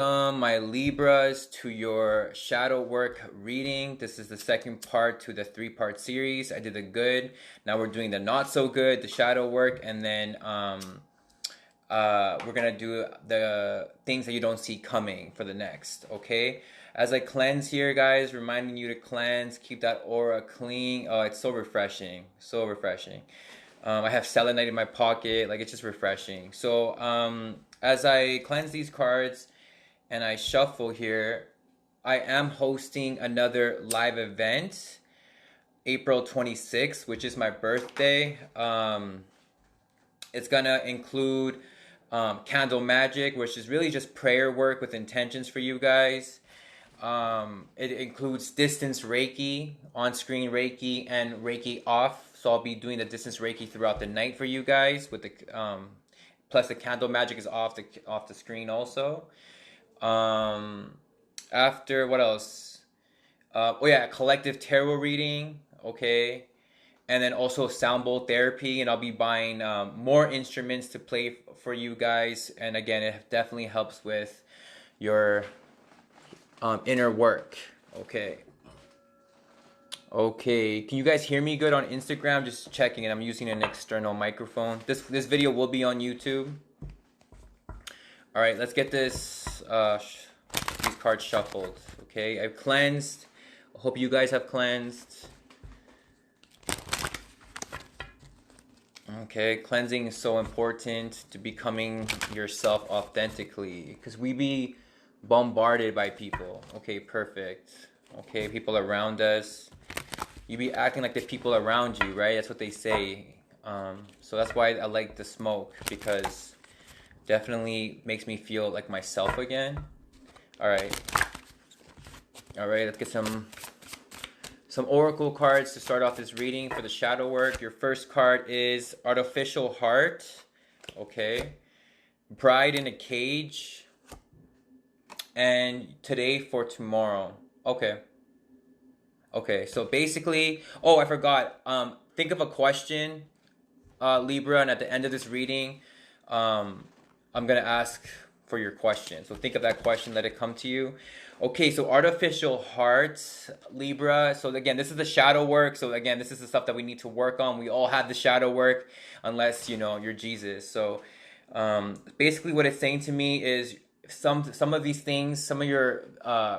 My Libras, to your shadow work reading. This is the second part to the three-part series. I did the good. Now we're doing the not so good, the shadow work, and then we're gonna do the things that you don't see coming for the next. Okay. As I cleanse here, guys, reminding you to cleanse, keep that aura clean. Oh, it's so refreshing, so refreshing. I have selenite in my pocket, like it's just refreshing. So as I cleanse these cards and I shuffle here, I am hosting another live event April 26th, which is my birthday. It's gonna include candle magic, which is really just prayer work with intentions for you guys. It includes distance Reiki, on-screen Reiki, and Reiki off. So I'll be doing the distance Reiki throughout the night for you guys. With the plus the candle magic is off the screen also. Um, After what else? Oh yeah, collective tarot reading. Okay, and then also sound bowl therapy, and I'll be buying more instruments to play for you guys. And again, it definitely helps with your inner work. Okay. Okay, can you guys hear me good on Instagram? Just checking, and I'm using an external microphone. This video will be on YouTube. All right, let's get these cards shuffled. Okay, I've cleansed. I hope you guys have cleansed. Okay, cleansing is so important to becoming yourself authentically, because we be bombarded by people. Okay, perfect. Okay, people around us. You be acting like the people around you, right? That's what they say. So that's why I like the smoke, because definitely makes me feel like myself again. All right, let's get some oracle cards to start off this reading for the shadow work. Your first card is Artificial Heart. Okay, Bride in a Cage, and Today for Tomorrow. Okay, so basically, oh, I forgot. Think of a question, Libra, and at the end of this reading, I'm gonna ask for your question. So think of that question, let it come to you. Okay, so Artificial Hearts, Libra. So again, this is the shadow work. So again, this is the stuff that we need to work on. We all have the shadow work, unless you're Jesus. So basically, what it's saying to me is some of these things, some of your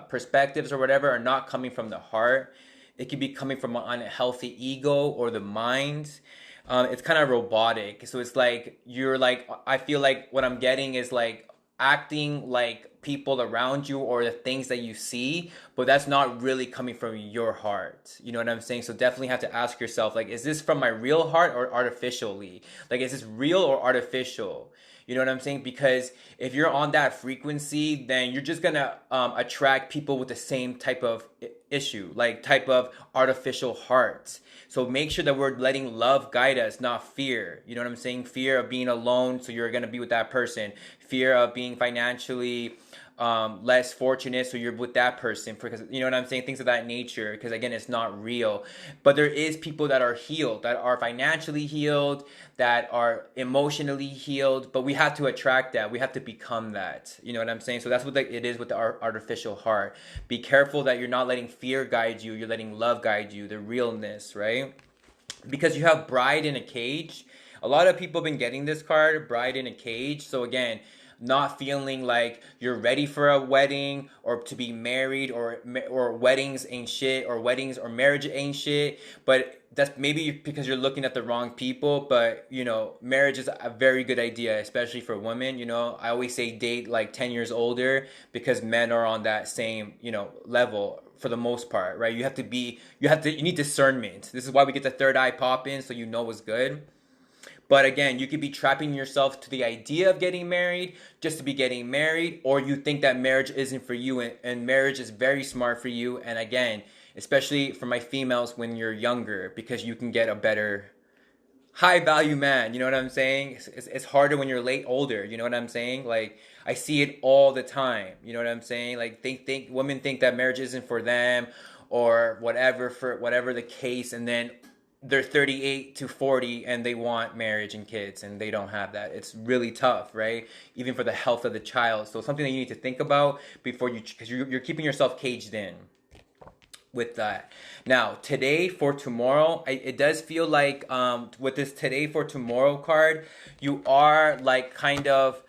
perspectives or whatever, are not coming from the heart. It could be coming from an unhealthy ego or the mind. It's kind of robotic. So it's like you're like, I feel like what I'm getting is like acting like people around you or the things that you see, but that's not really coming from your heart. You know what I'm saying? So definitely have to ask yourself, like, is this from my real heart or artificially? Like, is this real or artificial? You know what I'm saying? Because if you're on that frequency, then you're just gonna attract people with the same type of issue, like type of artificial heart. So make sure that we're letting love guide us, not fear. You know what I'm saying? Fear of being alone, so you're gonna be with that person. Fear of being financially less fortunate, so you're with that person, because you know what I'm saying, things of that nature, because again, it's not real. But there is people that are healed, that are financially healed, that are emotionally healed, but we have to attract that, we have to become that. You know what I'm saying? So that's what it is with the artificial heart. Be careful that you're not letting fear guide you, you're letting love guide you, the realness, right? Because you have Bride in a Cage. A lot of people have been getting this card, Bride in a Cage. So again, not feeling like you're ready for a wedding or to be married, or weddings ain't shit, or weddings or marriage ain't shit. But that's maybe because you're looking at the wrong people. But marriage is a very good idea, especially for women. I always say date like 10 years older, because men are on that same level for the most part, right? You need discernment. This is why we get the third eye pop in, so you know what's good. But again, you could be trapping yourself to the idea of getting married just to be getting married, or you think that marriage isn't for you, and marriage is very smart for you. And again, especially for my females, when you're younger, because you can get a better high value man. You know what I'm saying? It's harder when you're older. You know what I'm saying? Like, I see it all the time. You know what I'm saying? Like, women think that marriage isn't for them, or whatever, for whatever the case, and then they're 38 to 40 and they want marriage and kids and they don't have that. It's really tough, right? Even for the health of the child. So something that you need to think about before you, because you're keeping yourself caged in with that. Now, today for tomorrow, it does feel like with this today for tomorrow card, you are like kind of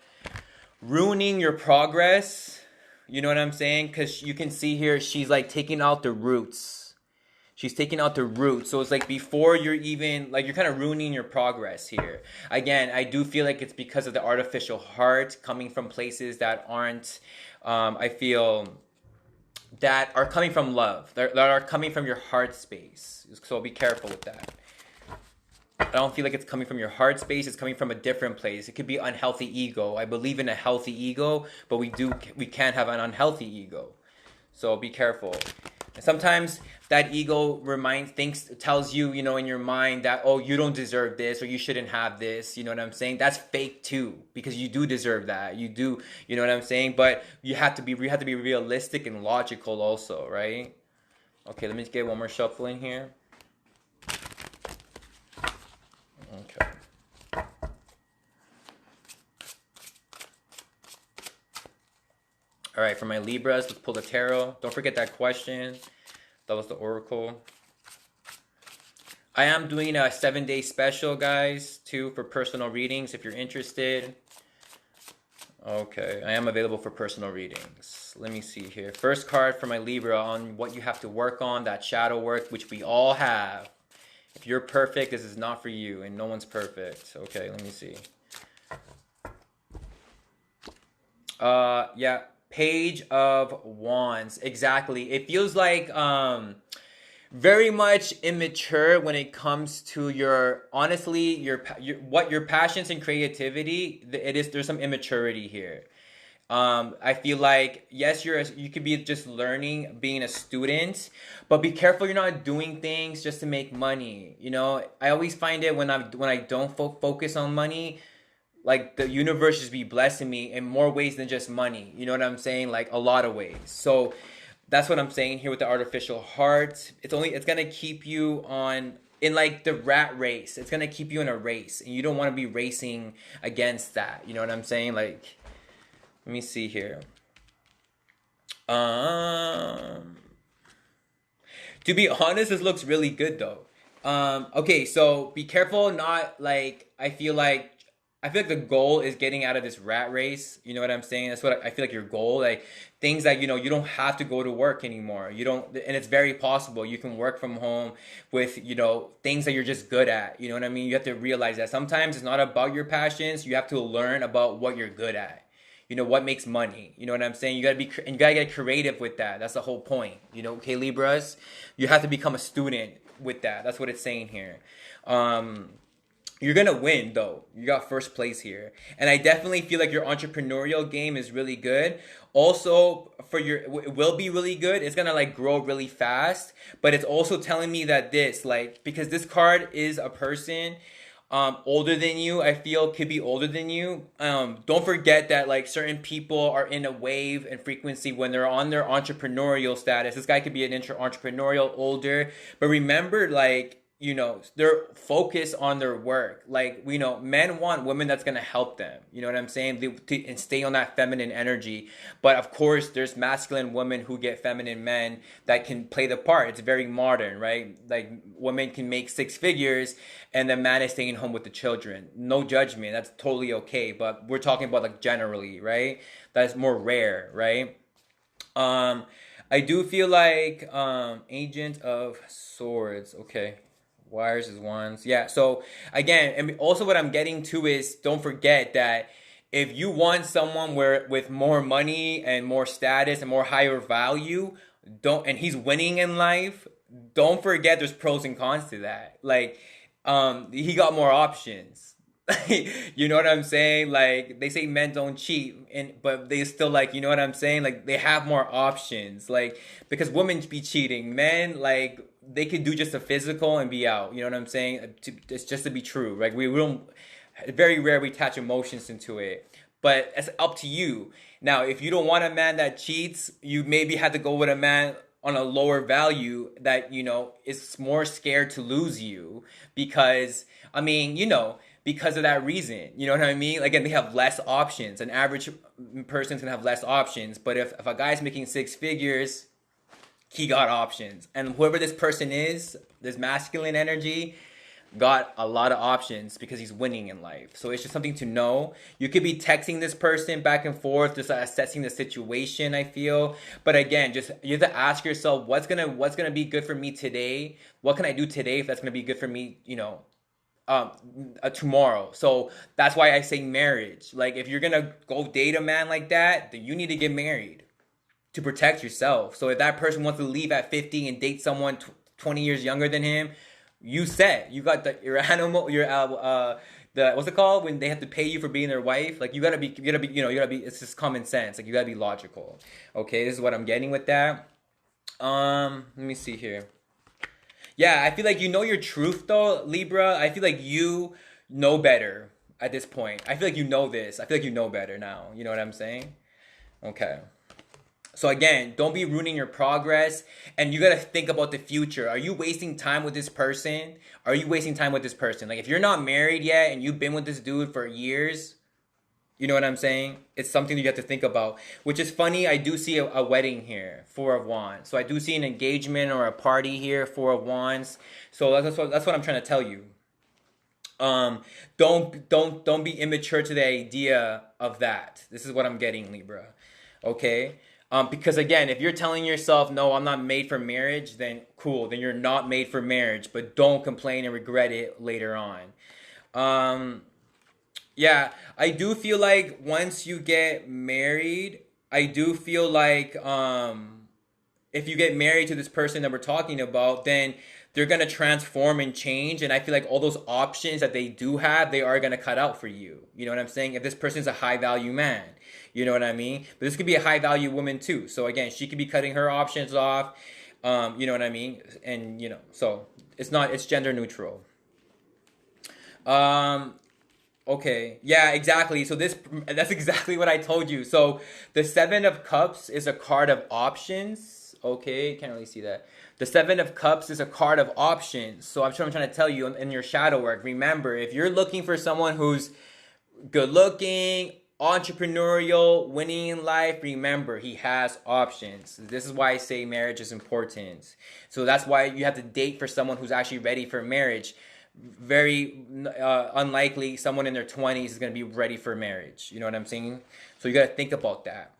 ruining your progress. You know what I'm saying? Because you can see here, she's like taking out the roots. She's taking out the roots. So it's like before you're even, like you're kind of ruining your progress here. Again, I do feel like it's because of the artificial heart coming from places that aren't, I feel, that are coming from love. That are coming from your heart space. So be careful with that. I don't feel like it's coming from your heart space. It's coming from a different place. It could be unhealthy ego. I believe in a healthy ego, but we can't have an unhealthy ego. So be careful. And sometimes that ego tells you, in your mind that, oh, you don't deserve this or you shouldn't have this. You know what I'm saying? That's fake too, because you do deserve that. You do, you know what I'm saying? But you have to be realistic and logical also, right? Okay, let me get one more shuffle in here. Okay. All right, for my Libras, let's pull the tarot. Don't forget that question. That was the oracle. I am doing a 7-day special, guys, too, for personal readings if you're interested. Okay, I am available for personal readings. Let me see here. First card for my Libra on what you have to work on, that shadow work, which we all have. If you're perfect, this is not for you, and no one's perfect. Okay, let me see. Yeah. Page of Wands. Exactly. It feels like very much immature when it comes to your what your passions and creativity. There's some immaturity here. I feel like yes, you could be just learning, being a student, but be careful you're not doing things just to make money. I always find it when I don't focus on money, like the universe just be blessing me in more ways than just money. You know what I'm saying? Like a lot of ways. So that's what I'm saying here with the artificial heart. It's gonna keep you in like the rat race. It's gonna keep you in a race, and you don't want to be racing against that. You know what I'm saying? Like, let me see here. To be honest, this looks really good though. Okay, so be careful. Not like I feel like the goal is getting out of this rat race. You know what I'm saying? That's what I feel like your goal. Like things that, you don't have to go to work anymore. You don't, and it's very possible. You can work from home with, things that you're just good at. You know what I mean? You have to realize that sometimes it's not about your passions. You have to learn about what you're good at. What makes money. You know what I'm saying? You gotta get creative with that. That's the whole point. Okay, Libras? You have to become a student with that. That's what it's saying here. You're gonna win though. You got first place here, and I definitely feel like your entrepreneurial game is really good. Also, it will be really good. It's gonna like grow really fast, but it's also telling me that because this card is a person older than you. I feel could be older than you. Don't forget that like certain people are in a wave and frequency when they're on their entrepreneurial status. This guy could be an entrepreneurial older, but remember like. They're focused on their work. Like, men want women that's going to help them. You know what I'm saying? And stay on that feminine energy. But of course, there's masculine women who get feminine men that can play the part. It's very modern, right? Like, women can make 6 figures and the man is staying home with the children. No judgment. That's totally okay. But we're talking about like generally, right? That's more rare, right? I do feel like Agent of Swords. Okay. Wires is wands. Yeah, so again, and also what I'm getting to is don't forget that if you want someone with more money and more status and more higher value, and he's winning in life, don't forget there's pros and cons to that. Like, he got more options. You know what I'm saying? Like they say men don't cheat, but they still like, you know what I'm saying? Like they have more options. Like because women be cheating, men like they could do just a physical and be out. You know what I'm saying? It's just to be true. Like we don't. Very rare we attach emotions into it, but it's up to you. Now, if you don't want a man that cheats, you maybe have to go with a man on a lower value that, is more scared to lose you because, because of that reason. You know what I mean? Again, they have less options. An average person's gonna have less options. But if a guy's making six figures, he got options. And whoever this person is, this masculine energy, got a lot of options because he's winning in life. So it's just something to know. You could be texting this person back and forth, just assessing the situation, I feel. But again, just you have to ask yourself, what's gonna be good for me today? What can I do today if that's gonna be good for me, tomorrow? So that's why I say marriage. Like, if you're gonna go date a man like that, then you need to get married to protect yourself. So if that person wants to leave at 50 and date someone 20 years younger than him, you got your animal, the what's it called when they have to pay you for being their wife? Like, you gotta be, it's just common sense. Like, you gotta be logical. Okay, this is what I'm getting with that. Let me see here. Yeah, I feel like you know your truth though, Libra. I feel like you know better at this point. I feel like you know this. I feel like you know better now. You know what I'm saying? Okay. So again, don't be ruining your progress, and you gotta think about the future. Are you wasting time with this person? Are you wasting time with this person? Like, if you're not married yet and you've been with this dude for years, you know what I'm saying? It's something that you have to think about. Which is funny, I do see a wedding here, Four of Wands. So I do see an engagement or a party here, Four of Wands. So that's what I'm trying to tell you. Don't be immature to the idea of that. This is what I'm getting, Libra. Okay? Because again, if you're telling yourself, no, I'm not made for marriage, then cool, then you're not made for marriage, but don't complain and regret it later on. Yeah, I do feel like once you get married, I do feel like if you get married to this person that we're talking about, then they're going to transform and change. And I feel like all those options that they do have, they are going to cut out for you. You know what I'm saying? If this person's a high value man, you know what I mean? But this could be a high value woman too. So again, she could be cutting her options off. You know what I mean? And, so it's gender neutral. Okay. Yeah, exactly. So that's exactly what I told you. So the Seven of Cups is a card of options. Okay. Can't really see that. The Seven of Cups is a card of options. So I'm trying to tell you in your shadow work, remember, if you're looking for someone who's good looking, entrepreneurial, winning in life, remember, he has options. This is why I say marriage is important. So that's why you have to date for someone who's actually ready for marriage. Very unlikely someone in their 20s is going to be ready for marriage. You know what I'm saying? So you got to think about that.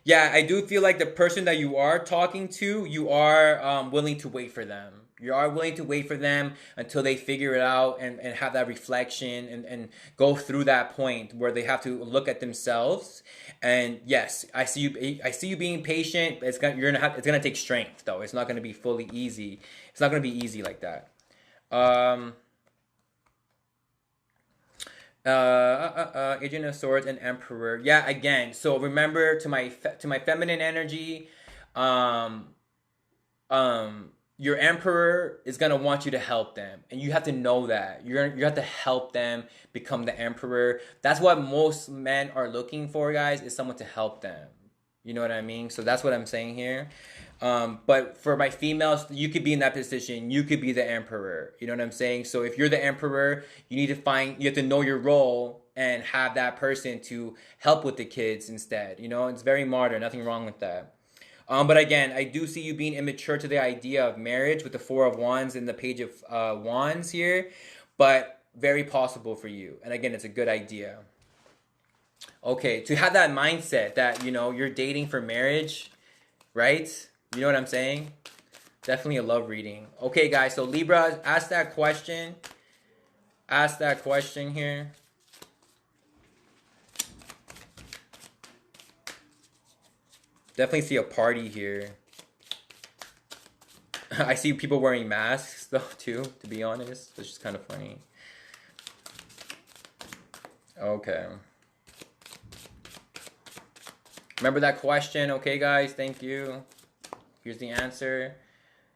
Yeah, I do feel like the person that you are talking to, you are willing to wait for them. You are willing to wait for them until they figure it out and have that reflection and go through that point where they have to look at themselves. And yes, I see you being patient, but it's gonna take strength though. It's not gonna be fully easy. It's not gonna be easy like that. Agent of Swords and Emperor. Yeah, again. So remember, to my feminine energy, your Emperor is gonna want you to help them, and you have to know that you have to help them become the Emperor. That's what most men are looking for, guys, is someone to help them. You know what I mean? So that's what I'm saying here. But for my females, you could be in that position. You could be the Emperor. You know what I'm saying? So if you're the Emperor, you have to know your role and have that person to help with the kids instead. You know, it's very modern. Nothing wrong with that. But again, I do see you being immature to the idea of marriage with the Four of Wands and the Page of Wands here, but very possible for you. And again, it's a good idea. Okay, to have that mindset that, you're dating for marriage, right? You know what I'm saying? Definitely a love reading. Okay, guys, so Libra, ask that question. Ask that question here. Definitely see a party here. I see people wearing masks though too, to be honest. Which is kind of funny. Okay. Remember that question, okay guys? Thank you. Here's the answer.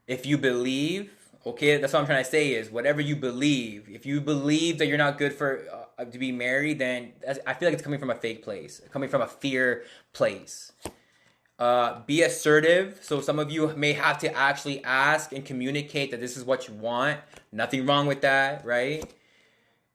If you believe, okay, that's what I'm trying to say is whatever you believe. If you believe that you're not good for to be married, then I feel like it's coming from a fake place, coming from a fear place. Be assertive. So some of you may have to actually ask and communicate that this is what you want. Nothing wrong with that, right?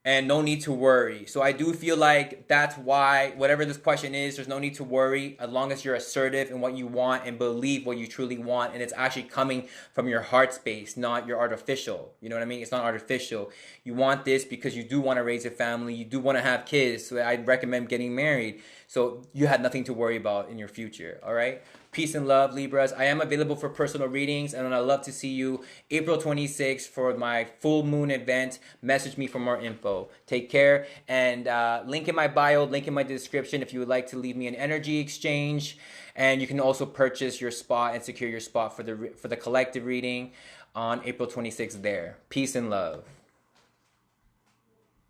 And no need to worry. So I do feel like that's why, whatever this question is, there's no need to worry as long as you're assertive in what you want and believe what you truly want, and it's actually coming from your heart space, not your artificial. You know what I mean? It's not artificial. You want this because you do want to raise a family, you do want to have kids. So I'd recommend getting married. So you had nothing to worry about in your future. All right? Peace and love, Libras. I am available for personal readings, and I'd love to see you April 26th for my full moon event. Message me for more info. Take care, and link in my bio, link in my description if you would like to leave me an energy exchange. And you can also purchase your spot and secure your spot for the collective reading on April 26th there. Peace and love.